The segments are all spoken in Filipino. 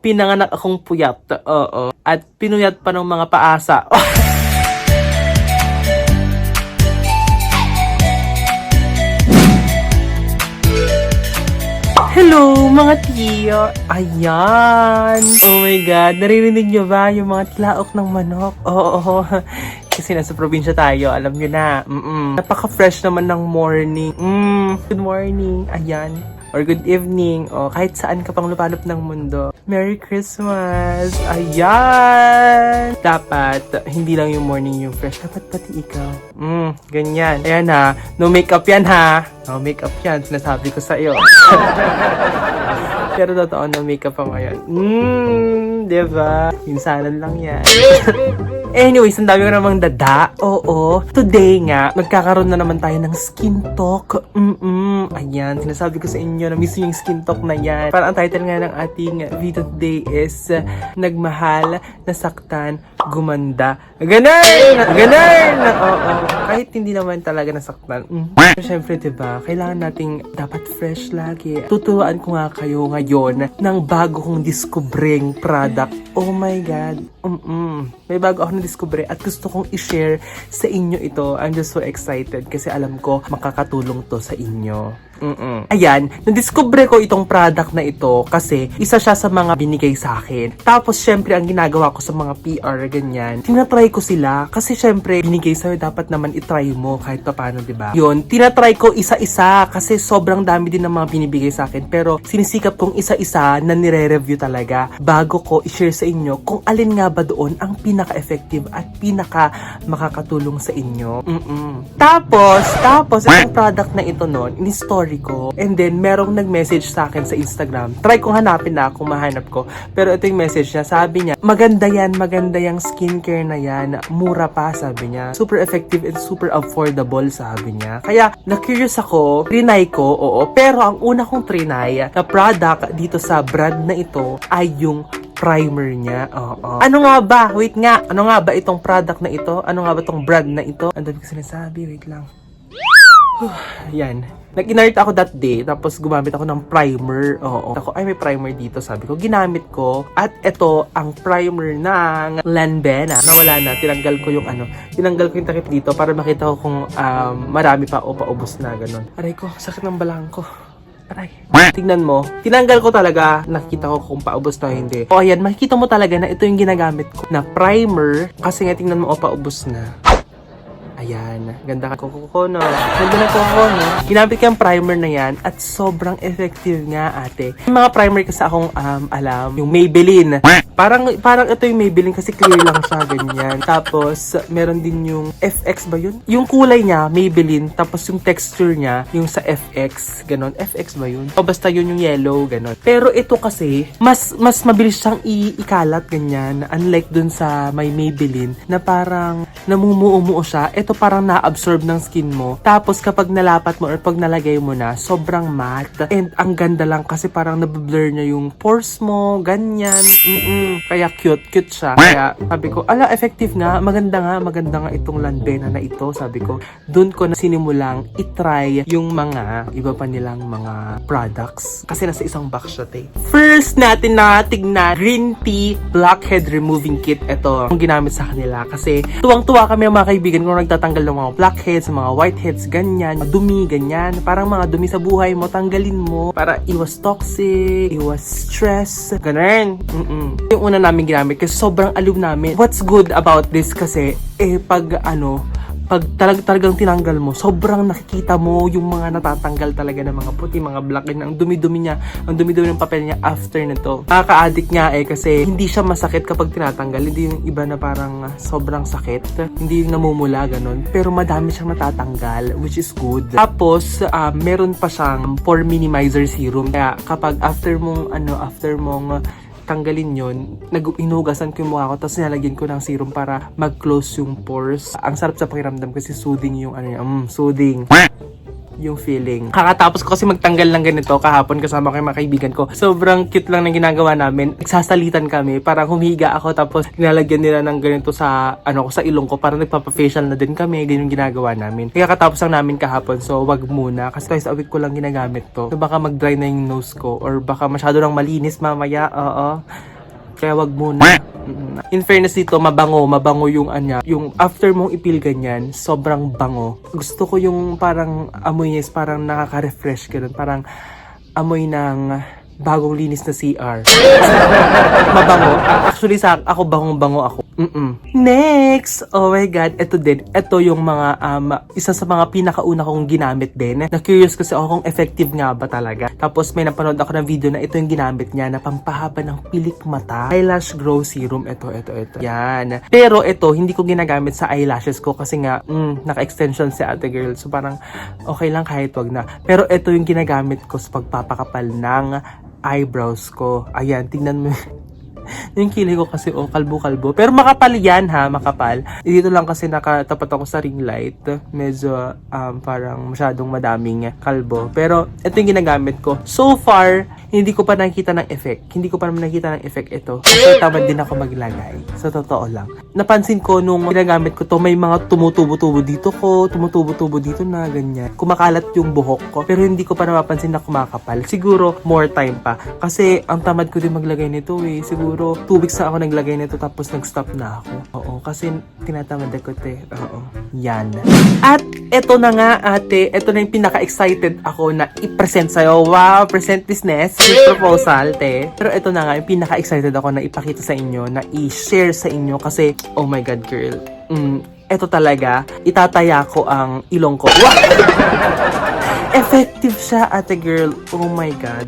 Pinanganak akong puyat, oo. At pinuyat pa ng mga paasa. Hello, mga tiyo! Ayan! Oh my God! Naririnig nyo ba yung mga tilaok ng manok? Oo. Kasi nasa probinsya tayo, alam nyo na. Napaka-fresh naman ng morning. Good morning! Ayan. Or good evening, o kahit saan ka pang lupalop ng mundo. Merry Christmas! Ayan! Dapat, hindi lang yung morning yung fresh. Dapat pati ikaw. Ganyan. Ayan ha. No makeup yan ha. No makeup yan. Sinasabi ko sa'yo. Pero totoo, no makeup pa ngayon. Diba? Minsanan lang yan. Anyways, ang dami ko namang dada. Oo. Today nga, magkakaroon na naman tayo ng skin talk. Ayan, sinasabi ko sa inyo na miss yung skin talk na yan. Parang ang title nga ng ating video today is Nagmahal, Nasaktan, Gumanda. Ganun! Oo. Kahit hindi naman talaga nasaktan. Siyempre, diba, kailangan nating dapat fresh lagi. Tuturuan ko nga kayo ngayon ng bago kong discovering product. Oh my God. May bago ako na-discover at gusto kong i-share sa inyo ito. I'm just so excited kasi alam ko makakatulong to sa inyo. Ayan, na-discover ko itong product na ito kasi isa siya sa mga binigay sa akin. Tapos syempre ang ginagawa ko sa mga PR ganyan, tinatry ko sila kasi syempre binigay sa'yo, dapat naman itry mo kahit paano, diba? Yun, tinatry ko isa-isa kasi sobrang dami din ng mga binibigay sa akin, pero sinisikap kong isa-isa na nire-review talaga bago ko i-share sa inyo kung alin nga ba doon ang pinaka-effective at pinaka-makakatulong sa inyo. Tapos itong product na ito noon, in-story ko. And then, merong nag-message sa akin sa Instagram. Try kong hanapin na kung mahanap ko. Pero ito yung message niya. Sabi niya, maganda yung skincare na yan. Mura pa, sabi niya. Super effective and super affordable, sabi niya. Kaya, na-curious ako. Trinay ko, oo. Pero ang una kong trinay na product dito sa brand na ito ay yung primer niya. Oo. Ano nga ba? Wait nga. Ano nga ba itong product na ito? Ano nga ba itong brand na ito? Ang dami ko sinasabi. Wait lang. Yan. Nag-inart ako that day, tapos gumamit ako ng primer. Oo. Ako, ay may primer dito, sabi ko. Ginamit ko. At ito, ang primer ng Lanvin. Nawala na. Tinanggal ko yung takip dito para makita ko kung marami pa o paubos na, ganun. Aray ko, sakit ng balang ko. Aray. Tingnan mo. Tinanggal ko talaga. Nakikita ko kung paubos na hindi. O ayan, makikita mo talaga na ito yung ginagamit ko na primer. Kasi nga tingnan mo, paubos na. Ayan, ganda ka kuko, no? Ganda na kuko, no? Ginamit ko yung primer na yan at sobrang effective nga, ate. Yung mga primer kasi akong alam, yung Maybelline. Parang ito yung Maybelline kasi clear lang siya, ganyan. Tapos, meron din yung FX ba yun? Yung kulay niya, Maybelline. Tapos yung texture niya, yung sa FX, ganon. FX ba yun? O basta yun yung yellow, ganon. Pero ito kasi, mas mabilis siyang ikalat, ganyan. Unlike dun sa may Maybelline, na parang namumuo siya. Ito parang na-absorb ng skin mo. Tapos kapag nalapat mo or pag nalagay mo na, sobrang matte. And ang ganda lang kasi parang nablur niya yung pores mo, ganyan. Kaya cute siya. Kaya sabi ko, ala, effective nga. Maganda nga itong Lanvin na ito. Sabi ko, dun ko na sinimulang itry yung mga iba pa nilang mga products. Kasi nasa isang box siya, te. First natin na tignan, green tea blackhead removing kit. Ito, ang ginamit sa kanila. Kasi tuwang-tuwa kami ng mga kaibigan kung nagtatanggal ng mga blackheads, mga whiteheads, ganyan, madumi, ganyan. Parang mga dumi sa buhay mo, tanggalin mo para iwas toxic, iwas stress, ganun. Yung una namin ginamit kasi sobrang aliw namin. What's good about this kasi, pag talagang tinanggal mo, sobrang nakikita mo yung mga natatanggal talaga ng mga puti, mga black, ang dumi-dumi niya, ang dumi-dumi ng papel niya after nito. Nakaka-addict nga kasi hindi siya masakit kapag tinatanggal. Hindi yung iba na parang sobrang sakit. Hindi yung namumula, ganun. Pero madami siyang natatanggal, which is good. Tapos, meron pa siyang pore minimizer serum. Kaya kapag after mong tanggalin yun, hinugasan ko yung mukha ko, tapos nilagyan ko ng serum para mag-close yung pores. Ang sarap sa pakiramdam kasi soothing yung soothing. yung feeling. Kakatapos ko kasi magtanggal ng ganito kahapon kasama ko yung mga kaibigan ko. Sobrang cute lang ng ginagawa namin. Nagsasalitan kami, parang humiga ako tapos nilalagyan nila ng ganito sa sa ilong ko, parang nagpapa-facial na din kami. Ganyan yung ginagawa namin. Kaya katapos lang namin kahapon, so wag muna kasi twice a week ko lang ginagamit to. So baka mag-dry na yung nose ko or baka masyado nang malinis mamaya. Oo. Kaya wag muna. In fairness dito, mabango yung yung after mong ipil ganyan, sobrang bango. Gusto ko yung parang amoy niya is parang nakaka-refresh ganun, parang amoy ng bagong linis na CR. Mabango. Actually ako bangong-bango ako. Next! Oh my God, ito din. Ito yung mga, isa sa mga pinakauna kong ginamit din. Na-curious kasi ako kung effective nga ba talaga. Tapos may napanood ako ng video na ito yung ginamit niya na pampahaba ng pilik mata. Eyelash Grow Serum. Ito. Yan. Pero ito, hindi ko ginagamit sa eyelashes ko kasi nga, naka-extension si ate girl. So parang, okay lang kahit wag na. Pero ito yung ginagamit ko sa pagpapakapal ng eyebrows ko. Ayan, tingnan mo. Yung kilay ko kasi, kalbo-kalbo. Pero makapal yan ha, makapal. Dito lang kasi nakatapat ako sa ring light. Medyo parang masyadong madaming kalbo. Pero ito yung ginagamit ko. So far, hindi ko pa nakikita ng effect. Hindi ko pa naman nakikita ng effect ito. So tamad din ako maglagay. Sa totoo lang. Napansin ko nung ginagamit ko to, may mga tumutubo-tubo dito ko, tumutubo-tubo dito na ganyan. Kumakalat yung buhok ko. Pero hindi ko pa napapansin na kumakapal. Siguro, more time pa. Kasi ang tamad ko din maglagay nito eh. Siguro 2 weeks na ako naglagay nito tapos nag-stop na ako. Oo, kasi tinatamad ako Oo, yan. At eto na nga ate, eto na yung pinaka-excited ako na i-present sa'yo. Wow, present business, proposal, te. Pero eto na nga, yung pinaka-excited ako na ipakita sa inyo, na i-share sa inyo kasi, oh my God, girl. Eto talaga, itataya ko ang ilong ko. Wow! Effective siya, ate girl. Oh my God.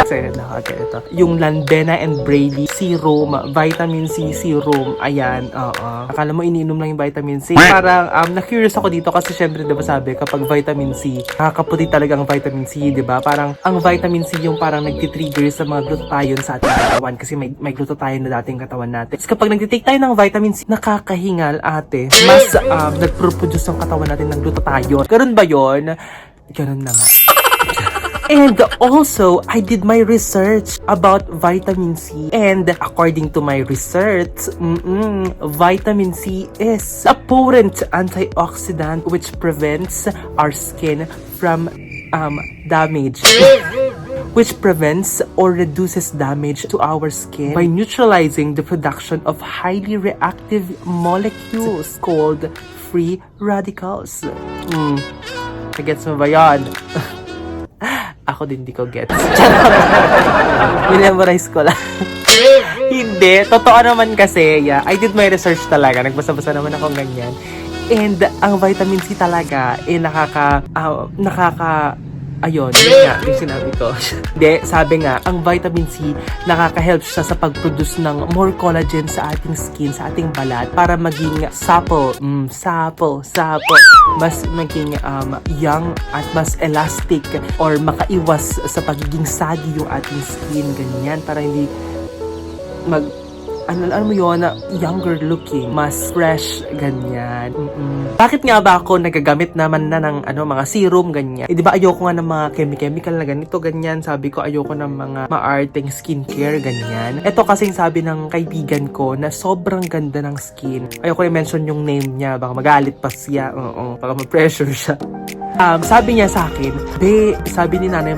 Excited na ako. Okay, ito. Yung Lanvena and Braley Serum, Vitamin C Serum. Ayan, Akala mo iniinom lang yung Vitamin C. Parang, na-curious ako dito kasi syempre, diba sabi, kapag Vitamin C, nakakaputi talaga ang Vitamin C, diba? Parang, ang Vitamin C yung parang nagtitrigger sa mga glutathione sa ating katawan kasi may glutathione na dating katawan natin. Tapos kapag nagtitake tayo ng Vitamin C, nakakahingal, ate. Mas, nagproproduce ang katawan natin ng glutathione. Ganun ba yun? Ganun na nga. And also, I did my research about vitamin C. And according to my research, vitamin C is a potent antioxidant which prevents our skin from damage. Which prevents or reduces damage to our skin by neutralizing the production of highly reactive molecules called free radicals. Gets mo ba yan? Ako din di ko gets. Memorize ko lang. Hindi. Totoo naman kasi. Yeah, I did my research talaga. Nagbasa-basa naman ako ganyan. And ang vitamin C talaga, ayun, yun nga, yung sinabi ko. Hindi, sabi nga, ang vitamin C, nakaka-help siya sa pag-produce ng more collagen sa ating skin, sa ating balat, para maging supple. Mas maging young at mas elastic or makaiwas sa pagiging saggy yung ating skin, ganyan, para hindi ano mo yun, younger looking, mas fresh, ganyan. Bakit nga ba ako nagagamit naman na ng mga serum, ganyan? Eh, di ba ayoko nga ng mga chemical na ganito, ganyan. Sabi ko, ayoko ng mga maarteng skincare, ganyan. Ito kasing sabi ng kaibigan ko na sobrang ganda ng skin. Ayoko i-mention yung name niya, baka magalit pa siya. Baka ma-pressure siya. Sabi niya sa akin, sabi ni nanay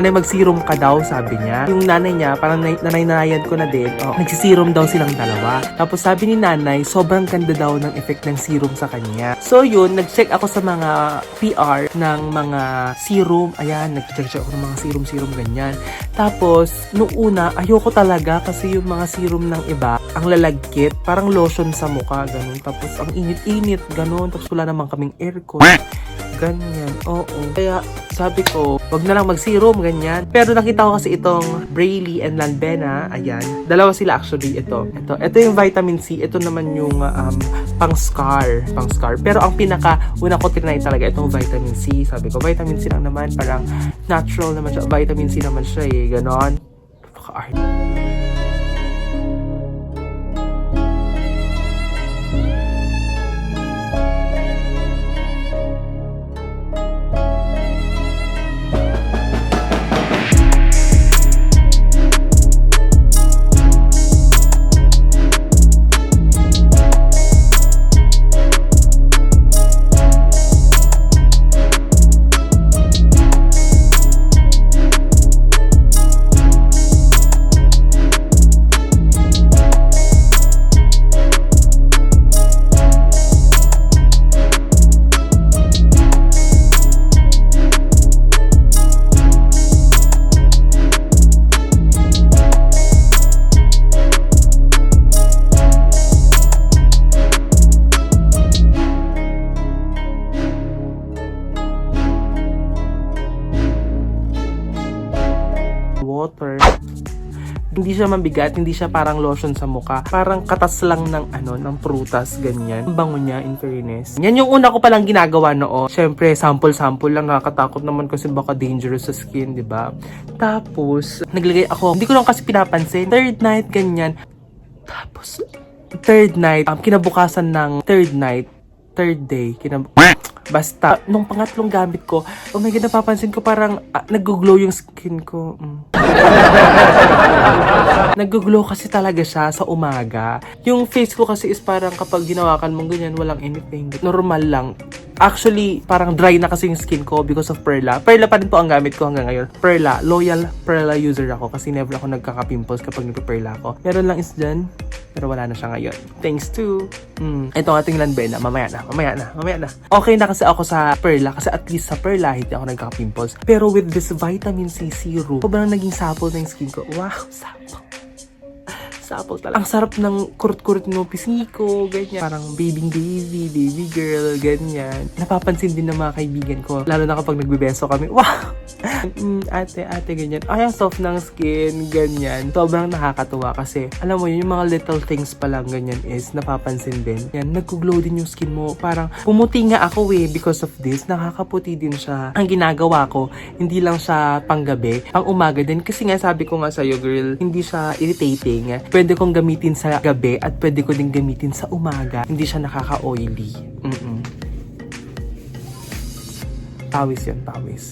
magserum ka daw, sabi niya. Yung nanay niya, parang nanay-nanayan ko na din, nagsiserum daw silang dalawa. Tapos sabi ni nanay, sobrang ganda daw ng effect ng serum sa kanya. So yun, nag-check ako sa mga PR ng mga serum. Ayan, nag-check ako ng mga serum ganyan. Tapos, nung una, ayoko talaga kasi yung mga serum ng iba, ang lalagkit, parang lotion sa mukha, ganun. Tapos, ang init-init, ganun. Tapos, wala naman kaming aircon. Ganyan, oo. Kaya, sabi ko, wag na lang mag-serum, ganyan. Pero nakita ko kasi itong Braley and Lanvena, ayan. Dalawa sila actually, ito yung vitamin C, ito naman yung pang-scar. Pero ang pinaka-una ko tinry talaga, itong vitamin C. Sabi ko, vitamin C lang naman, parang natural naman siya. Vitamin C naman siya eh, ganon. Paka-art. water. Hindi siya mabigat, hindi siya parang lotion sa mukha. Parang katas lang ng ng prutas, ganyan. Ang bango niya, in fairness. Yan yung una ko palang ginagawa noon. Syempre, sample-sample lang. Nakakatakot naman kasi baka dangerous sa skin, di ba? Tapos, naglagay ako. Hindi ko lang kasi pinapansin. Third night, ganyan. Tapos, third night, kinabukasan ng third day, basta, nung pangatlong gamit ko, oh my God, napapansin ko parang nag-glow yung skin ko. Nag-glow kasi talaga siya sa umaga. Yung face ko kasi is parang kapag ginawakan mong ganyan, walang anything. Normal lang. Actually, parang dry na kasi yung skin ko because of Perla. Perla pa rin po ang gamit ko hanggang ngayon. Perla. Loyal Perla user ako kasi never ako nagkaka-pimples kapag nagpa-Perla ako. Meron lang is dyan, pero wala na siya ngayon. Thanks to ito ang ating Lanvena. Mamaya na. Okay na kasi ako sa Perla kasi at least sa Perla hindi ako nagkaka-pimples. Pero with this vitamin C serum, sobrang naging supple na yung skin ko. Wow, supple talaga. Ang sarap ng kurut-kurut ng pisngi ko, ganyan. Parang baby girl, ganyan. Napapansin din ng mga kaibigan ko. Lalo na kapag nagbebeso kami. Wow! ate, ganyan. Ay, ang soft ng skin, ganyan. Sobrang nakakatuwa kasi, alam mo yun, yung mga little things pa lang ganyan is napapansin din. Yan, nag-glow din yung skin mo. Parang, pumuti nga ako because of this. Nakakaputi din siya. Ang ginagawa ko, hindi lang siya panggabi, pang umaga din. Kasi nga, sabi ko nga sa'yo, girl, hindi siya irritating. Pwede kong gamitin sa gabi at pwede ko din gamitin sa umaga. Hindi siya nakaka-oily. Pawis yun, pawis.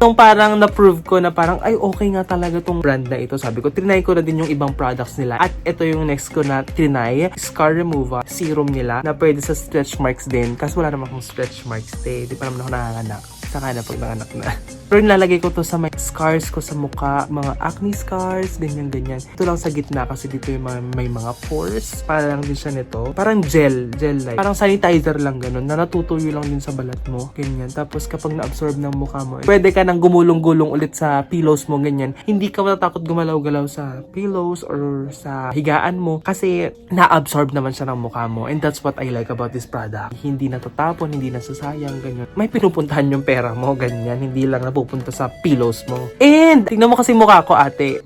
Nung parang na-prove ko na parang, ay, okay nga talaga tong brand na ito. Sabi ko, trinay ko na din yung ibang products nila. At ito yung next ko na trinay, scar remover serum nila na pwede sa stretch marks din. Kasi wala naman akong stretch marks. Di pa naman ako nanganganak. Saka na pag nanganak na. Pero nilalagay ko to sa may scars ko sa mukha, mga acne scars, ganyan. Ito lang sa gitna kasi dito yung may mga pores. Parang din siya nito. Parang gel like. Parang sanitizer lang ganun, na natutuyo lang din sa balat mo, ganyan. Tapos kapag na-absorb ng mukha mo, pwede ka nang gumulong-gulong ulit sa pillows mo, ganyan. Hindi ka matatakot gumalaw-galaw sa pillows or sa higaan mo kasi na-absorb naman siya ng mukha mo. And that's what I like about this product. Hindi natatapon, hindi nasasayang, ganyan. May pinupuntahan yung pera mo, ganyan. Hindi lang napupunta sa pillows mo. And, tingnan mo kasi mukha ko, ate.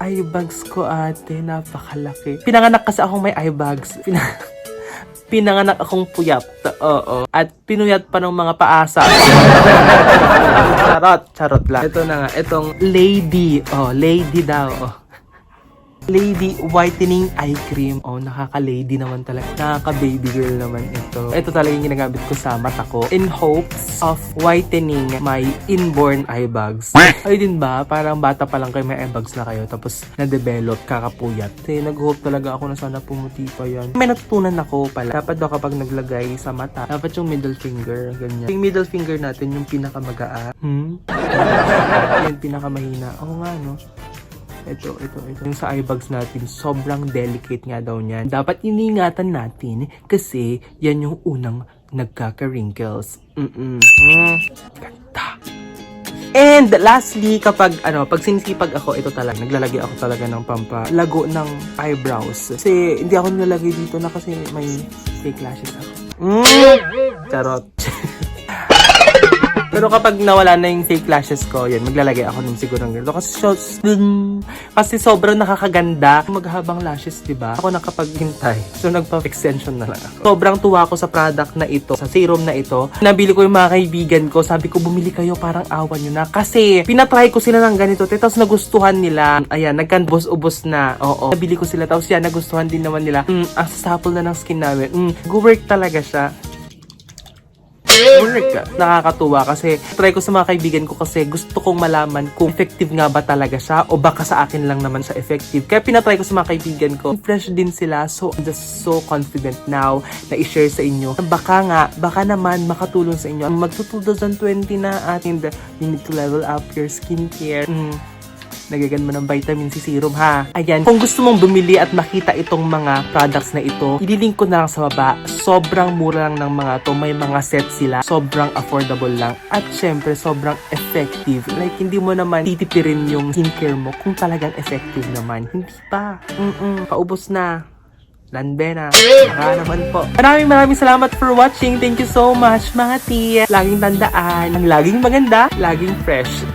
Eye bags ko, ate. Napakalaki. Pinanganak kasi akong may eye bags. Pinanganak akong puyat. Oo. At pinuyat pa ng mga paasa. Charot lang. Ito na nga. Itong lady. Lady daw. Lady Whitening Eye Cream. Nakaka-lady naman talaga. Nakaka-baby girl naman ito. Ito talaga yung ginagamit ko sa mata ko in hopes of whitening my inborn eye bags. Ay din ba? Parang bata pa lang kayo, may eye bags na kayo. Tapos na-develop, kakapuyat. Kasi nag-hope talaga ako na sana pumuti pa yan. May natutunan ako pala. Dapat daw kapag naglagay sa mata, dapat yung middle finger. Ganyan. Yung middle finger natin, yung pinakamagaan. Yung pinakamahina. Oo nga, no? Ito. Yung sa eye bags natin, sobrang delicate nga daw niyan. Dapat iningatan natin kasi yan yung unang nagkaka-wrinkles. Ganda. And lastly, pag sinisipag ako, ito talaga, naglalagay ako talaga ng pampalago ng eyebrows. Kasi hindi ako nilalagay dito na kasi may fake lashes ako. Charot. Pero kapag nawala na yung fake lashes ko, yan, maglalagay ako ng siguro ng ganito. Kasi sobrang nakakaganda. Maghabang lashes, diba? Ako nakapaghintay. So, nagpa-extension na lang ako. Sobrang tuwa ko sa product na ito, sa serum na ito. Nabili ko yung mga kaibigan ko. Sabi ko, bumili kayo, parang awan nyo na. Kasi, pinatry ko sila ng ganito. Tapos, nagustuhan nila. Ayan, nagkan-ubos na. Oo. Nabili ko sila. Tapos, yan, nagustuhan din naman nila. Ang supple na ng skin namin. Go-work talaga siya. Nakakatuwa kasi try ko sa mga kaibigan ko kasi gusto kong malaman kung effective nga ba talaga siya o baka sa akin lang naman siya effective. Kaya pinatry ko sa mga kaibigan ko. Fresh din sila, so I'm just so confident now na i-share sa inyo. Baka naman makatulong sa inyo. Magto-2020 na atin, you need to level up your skincare. Nagagan mo ng vitamin C serum, ha? Ayan, kung gusto mong bumili at makita itong mga products na ito, ililink ko na lang sa baba. Sobrang mura lang ng mga to. May mga set sila. Sobrang affordable lang. At syempre, sobrang effective. Like, hindi mo naman titipirin yung skincare mo kung talagang effective naman. Hindi pa. Paubos na. Lanvena. Baka naman po. Maraming salamat for watching. Thank you so much, mga tia. Laging tandaan, ang laging maganda, laging fresh.